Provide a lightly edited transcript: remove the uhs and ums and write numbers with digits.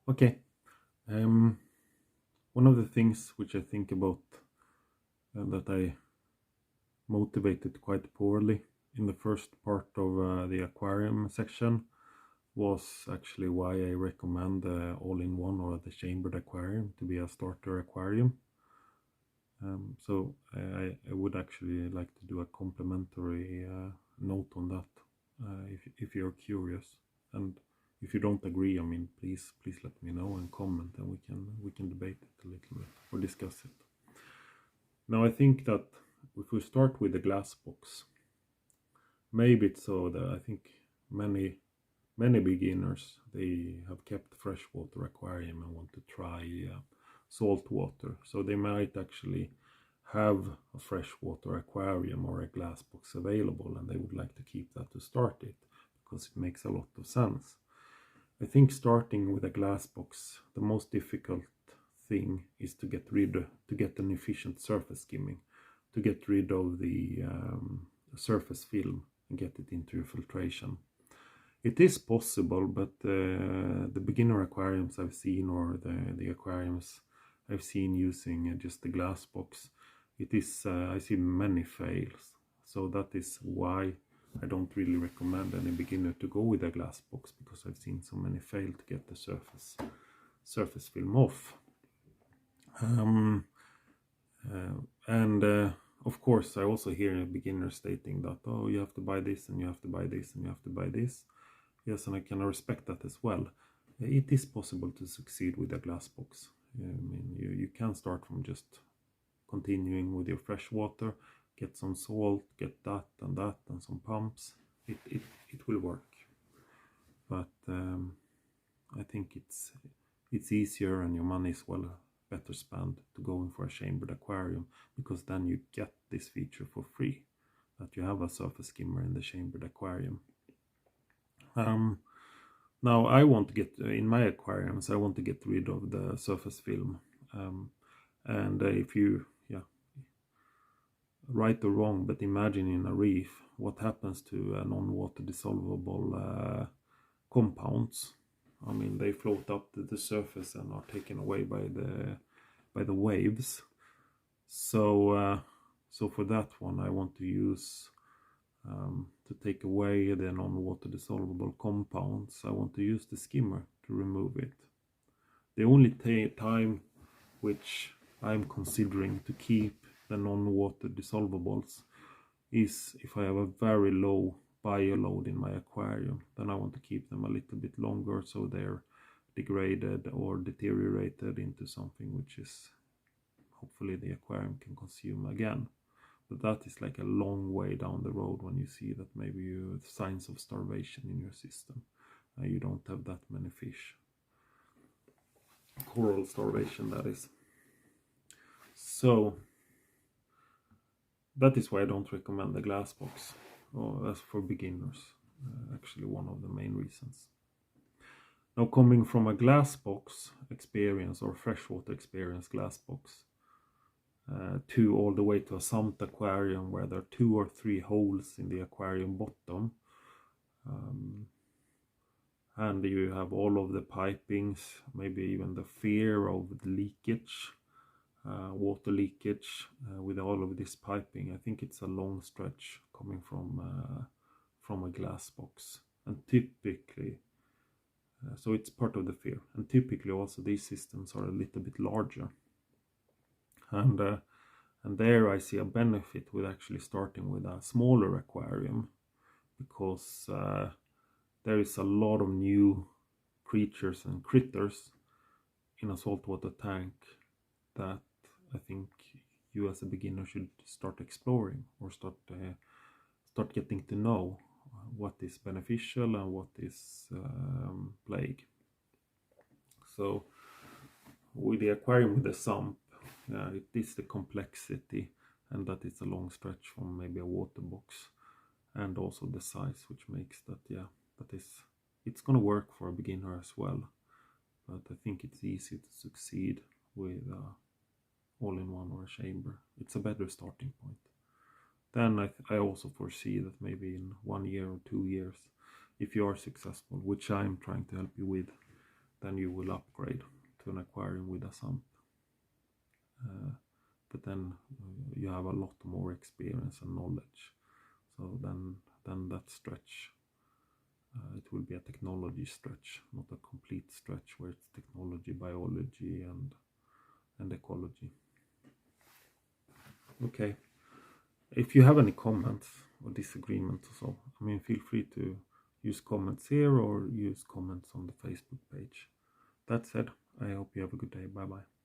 Okay. One of the things which I think about that I motivated quite poorly in the first part of the aquarium section was actually why I recommend the all-in-one or the chambered aquarium to be a starter aquarium. So I would actually like to do a complimentary note on that if you're curious, and if you don't agree, I mean, please let me know and comment, and we can debate it a little bit or discuss it. Now I think that if we start with the glass box, maybe it's so that I think many beginners, they have kept freshwater aquarium and want to try salt water, so they might actually have a freshwater aquarium or a glass box available, and they would like to keep that to start it because it makes a lot of sense. I think starting with a glass box, the most difficult thing is to get an efficient surface skimming, to get rid of the surface film and get it into your filtration. It is possible, but the beginner aquariums I've seen, or the aquariums I've seen using just the glass box, it is I see many fails. So that is why I don't really recommend any beginner to go with a glass box, because I've seen so many fail to get the surface film off. And of course, I also hear beginners stating that, oh, you have to buy this and you have to buy this and you have to buy this. Yes, and I can respect that as well. It is possible to succeed with a glass box. I mean, you can start from just continuing with your fresh water, get some salt, get that and some pumps. It will work. But I think it's easier, and your money is well better spent to going for a chambered aquarium, because then you get this feature for free, that you have a surface skimmer in the chambered aquarium. Now I want to get in my aquariums, I want to get rid of the surface film, and if you, right or wrong, but imagine in a reef what happens to non-water dissolvable compounds. I mean, they float up to the surface and are taken away by the waves. So so for that one, I want to use to take away the non-water dissolvable compounds, I want to use the skimmer to remove it. The only time which I'm considering to keep the non-water dissolvables is if I have a very low bioload in my aquarium. Then I want to keep them a little bit longer, so they're degraded or deteriorated into something which is hopefully the aquarium can consume again. But that is like a long way down the road, when you see that maybe you have signs of starvation in your system. You don't have that many fish. Coral starvation, that is. So that is why I don't recommend the glass box as for beginners. Actually, one of the main reasons. Now, coming from a glass box experience or freshwater experience glass box, to all the way to a sump aquarium where there are 2 or 3 holes in the aquarium bottom, and you have all of the pipings, maybe even the fear of the leakage, water leakage with all of this piping. I think it's a long stretch coming from a glass box, and typically so it's part of the fear, and typically also these systems are a little bit larger, and there I see a benefit with actually starting with a smaller aquarium, because there is a lot of new creatures and critters in a saltwater tank that I think you as a beginner should start exploring, or start getting to know what is beneficial and what is plague. So with the aquarium with the sump, it is the complexity, and that it's a long stretch from maybe a water box, and also the size, which makes that, it's gonna work for a beginner as well. But I think it's easy to succeed with all-in-one or a chamber. It's a better starting point. Then I also foresee that maybe in 1 year or 2 years, if you are successful, which I'm trying to help you with, then you will upgrade to an aquarium with a sump. But then you have a lot more experience and knowledge. So then that stretch, it will be a technology stretch, not a complete stretch where it's technology, biology, and ecology. Okay. If you have any comments or disagreements or so, I mean, feel free to use comments here or use comments on the Facebook page. That said, I hope you have a good day. Bye bye.